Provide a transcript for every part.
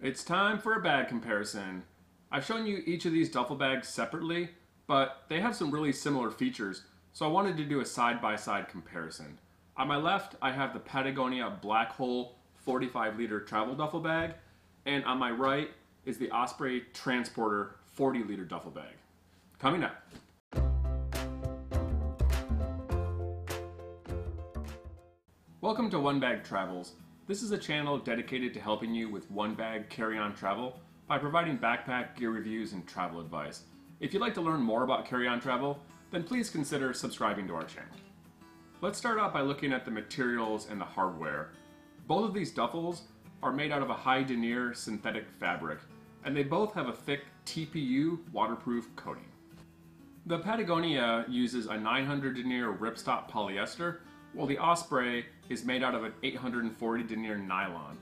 It's time for a bag comparison. I've shown you each of these duffel bags separately, but they have some really similar features, so I wanted to do a side-by-side comparison. On my left, I have the Patagonia Black Hole 45-liter travel duffel bag, and on my right is the Osprey Transporter 40-liter duffel bag. Coming up. Welcome to One Bag Travels. This is a channel dedicated to helping you with one bag carry-on travel by providing backpack gear reviews and travel advice. If you'd like to learn more about carry-on travel, then please consider subscribing to our channel. Let's start out by looking at the materials and the hardware. Both of these duffels are made out of a high denier synthetic fabric, and they both have a thick TPU waterproof coating. The Patagonia uses a 900 denier ripstop polyester, while the Osprey is made out of an 840 denier nylon.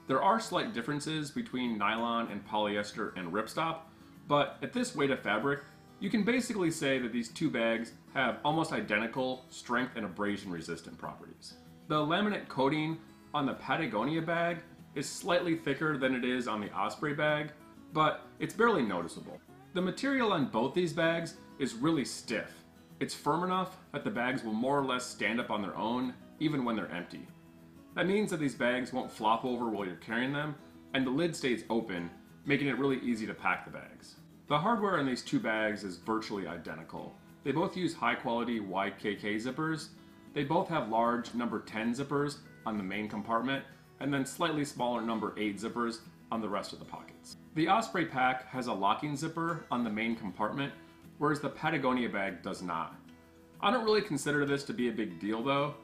There are slight differences between nylon and polyester and ripstop, but at this weight of fabric, you can basically say that these two bags have almost identical strength and abrasion resistant properties. The laminate coating on the Patagonia bag is slightly thicker than it is on the Osprey bag, but it's barely noticeable. The material on both these bags is really stiff. It's firm enough that the bags will more or less stand up on their own, even when they're empty. That means that these bags won't flop over while you're carrying them, and the lid stays open, making it really easy to pack the bags. The hardware on these two bags is virtually identical. They both use high-quality YKK zippers. They both have large number 10 zippers on the main compartment, and then slightly smaller number 8 zippers on the rest of the pockets. The Osprey pack has a locking zipper on the main compartment, whereas the Patagonia bag does not. I don't really consider this to be a big deal though,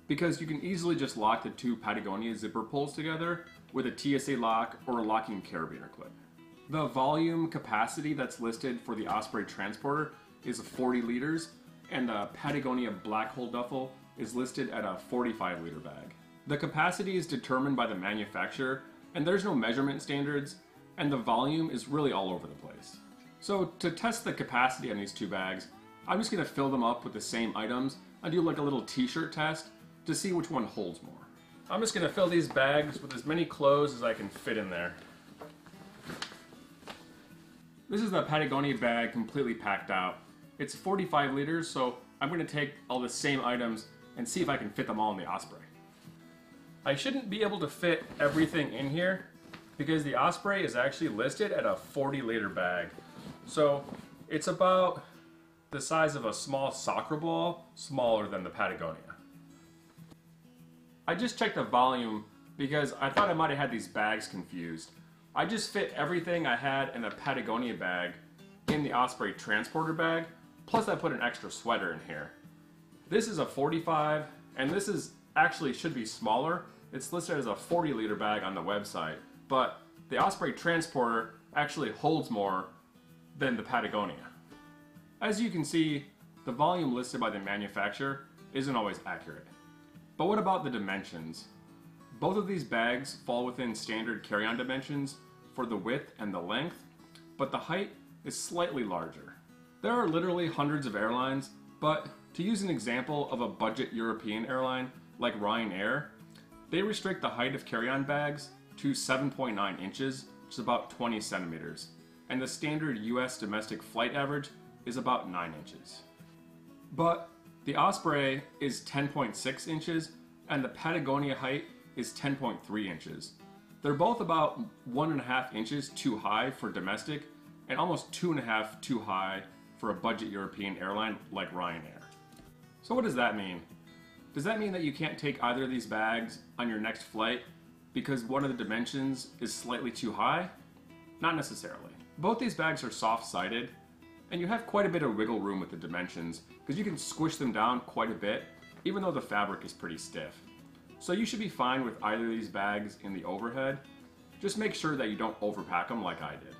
because you can easily just lock the two Patagonia zipper pulls together with a TSA lock or a locking carabiner clip. The volume capacity that's listed for the Osprey Transporter is 40 liters, and the Patagonia Black Hole duffel is listed at a 45-liter bag. The capacity is determined by the manufacturer, and there's no measurement standards, and the volume is really all over the place. So to test the capacity on these two bags, I'm just going to fill them up with the same items and do like a little t-shirt test to see which one holds more. I'm just going to fill these bags with as many clothes as I can fit in there. This is the Patagonia bag completely packed out. It's 45 liters, so I'm going to take all the same items and see if I can fit them all in the Osprey. I shouldn't be able to fit everything in here because the Osprey is actually listed at a 40-liter bag. So it's about the size of a small soccer ball, smaller than the Patagonia. I just checked the volume because I thought I might have had these bags confused. I just fit everything I had in the Patagonia bag in the Osprey Transporter bag, plus I put an extra sweater in here. This is a 45, and this is actually should be smaller. It's listed as a 40-liter bag on the website, but the Osprey Transporter actually holds more than the Patagonia. As you can see, the volume listed by the manufacturer isn't always accurate. But what about the dimensions? Both of these bags fall within standard carry-on dimensions for the width and the length, but the height is slightly larger. There are literally hundreds of airlines, but to use an example of a budget European airline like Ryanair, they restrict the height of carry-on bags to 7.9 inches, which is about 20 centimeters. And the standard US domestic flight average is about 9 inches. But the Osprey is 10.6 inches and the Patagonia height is 10.3 inches. They're both about 1.5 inches too high for domestic and almost 2.5 too high for a budget European airline like Ryanair. So what does that mean? Does that mean that you can't take either of these bags on your next flight because one of the dimensions is slightly too high? Not necessarily. Both these bags are soft-sided, and you have quite a bit of wiggle room with the dimensions because you can squish them down quite a bit, even though the fabric is pretty stiff. So you should be fine with either of these bags in the overhead. Just make sure that you don't overpack them like I did.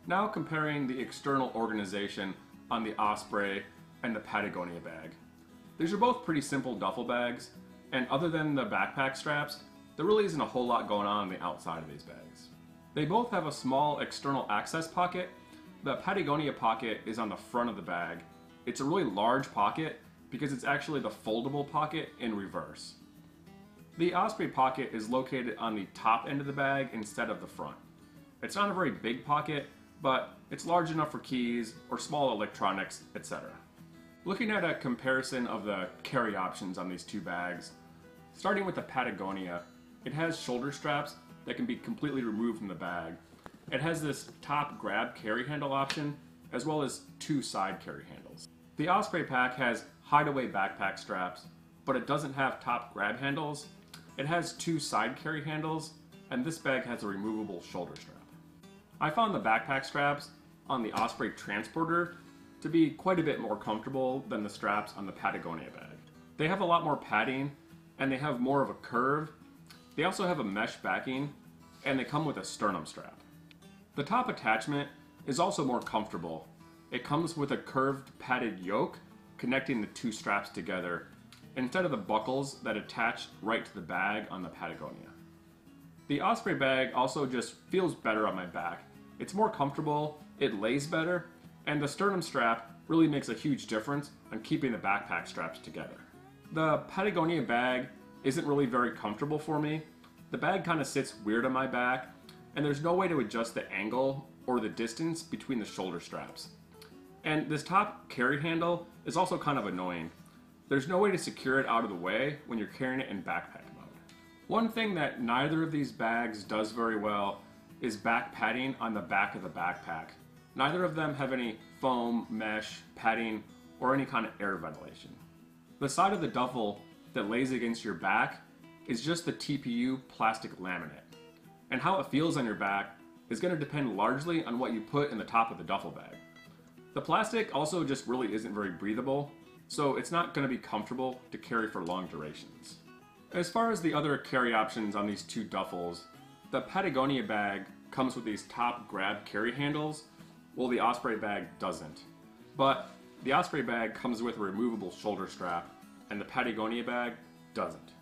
Now comparing the external organization on the Osprey and the Patagonia bag. These are both pretty simple duffel bags, and other than the backpack straps, there really isn't a whole lot going on the outside of these bags. They both have a small external access pocket. The Patagonia pocket is on the front of the bag. It's a really large pocket because it's actually the foldable pocket in reverse. The Osprey pocket is located on the top end of the bag instead of the front. It's not a very big pocket, but it's large enough for keys or small electronics, etc. Looking at a comparison of the carry options on these two bags, starting with the Patagonia, it has shoulder straps that can be completely removed from the bag. It has this top grab carry handle option, as well as two side carry handles. The Osprey pack has hideaway backpack straps, but it doesn't have top grab handles. It has two side carry handles, and this bag has a removable shoulder strap. I found the backpack straps on the Osprey Transporter to be quite a bit more comfortable than the straps on the Patagonia bag. They have a lot more padding, and they have more of a curve. They also have a mesh backing, and they come with a sternum strap. The top attachment is also more comfortable. It comes with a curved padded yoke connecting the two straps together, instead of the buckles that attach right to the bag on the Patagonia. The Osprey bag also just feels better on my back. It's more comfortable, it lays better, and the sternum strap really makes a huge difference on keeping the backpack straps together. The Patagonia bag isn't really very comfortable for me. The bag kind of sits weird on my back, and there's no way to adjust the angle or the distance between the shoulder straps. And this top carry handle is also kind of annoying. There's no way to secure it out of the way when you're carrying it in backpack mode. One thing that neither of these bags does very well is back padding on the back of the backpack. Neither of them have any foam, mesh, padding, or any kind of air ventilation. The side of the duffel that lays against your back is just the TPU plastic laminate. And how it feels on your back is going to depend largely on what you put in the top of the duffel bag. The plastic also just really isn't very breathable, so it's not going to be comfortable to carry for long durations. As far as the other carry options on these two duffels, the Patagonia bag comes with these top grab carry handles, while the Osprey bag doesn't. But the Osprey bag comes with a removable shoulder strap, and the Patagonia bag doesn't.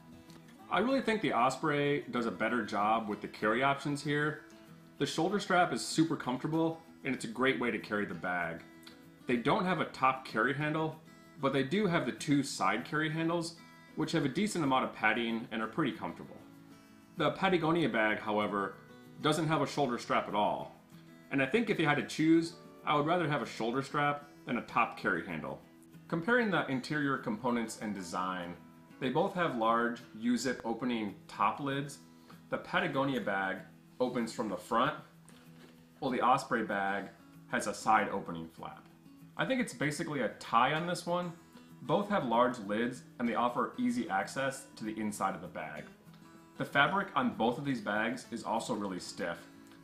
I really think the Osprey does a better job with the carry options here. The shoulder strap is super comfortable, and it's a great way to carry the bag. They don't have a top carry handle, but they do have the two side carry handles, which have a decent amount of padding and are pretty comfortable. The Patagonia bag, however, doesn't have a shoulder strap at all. And I think if you had to choose, I would rather have a shoulder strap than a top carry handle. Comparing the interior components and design, they both have large U-zip opening top lids. The Patagonia bag opens from the front, while the Osprey bag has a side opening flap. I think it's basically a tie on this one. Both have large lids and they offer easy access to the inside of the bag. The fabric on both of these bags is also really stiff.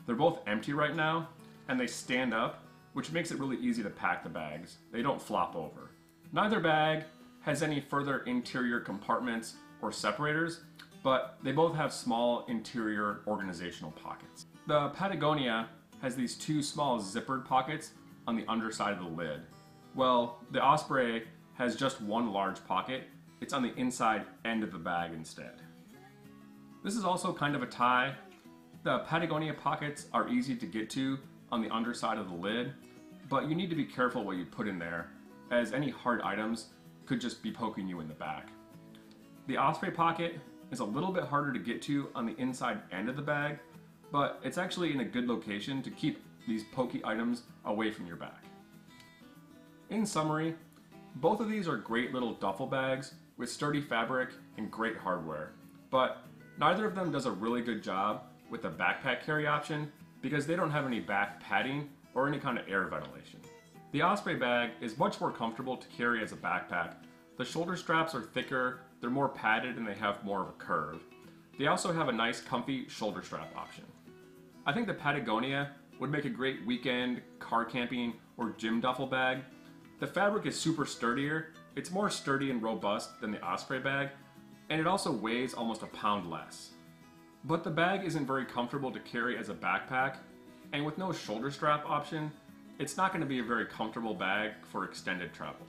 They're both empty right now and they stand up, which makes it really easy to pack the bags. They don't flop over. Neither bag has any further interior compartments or separators, but they both have small interior organizational pockets. The Patagonia has these two small zippered pockets on the underside of the lid. Well, the Osprey has just one large pocket. It's on the inside end of the bag instead. This is also kind of a tie. The Patagonia pockets are easy to get to on the underside of the lid, but you need to be careful what you put in there, as any hard items could just be poking you in the back. The Osprey pocket is a little bit harder to get to on the inside end of the bag, but it's actually in a good location to keep these pokey items away from your back. In summary, both of these are great little duffel bags with sturdy fabric and great hardware, but neither of them does a really good job with the backpack carry option because they don't have any back padding or any kind of air ventilation. The Osprey bag is much more comfortable to carry as a backpack. The shoulder straps are thicker, they're more padded, and they have more of a curve. They also have a nice comfy shoulder strap option. I think the Patagonia would make a great weekend, car camping, or gym duffel bag. The fabric is super sturdier, it's more sturdy and robust than the Osprey bag, and it also weighs almost a pound less. But the bag isn't very comfortable to carry as a backpack, and with no shoulder strap option, it's not going to be a very comfortable bag for extended travel.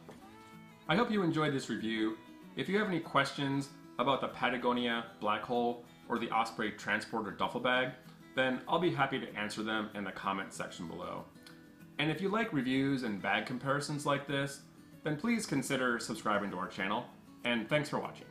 I hope you enjoyed this review. If you have any questions about the Patagonia Black Hole or the Osprey Transporter duffel bag, then I'll be happy to answer them in the comment section below. And if you like reviews and bag comparisons like this, then please consider subscribing to our channel, and thanks for watching.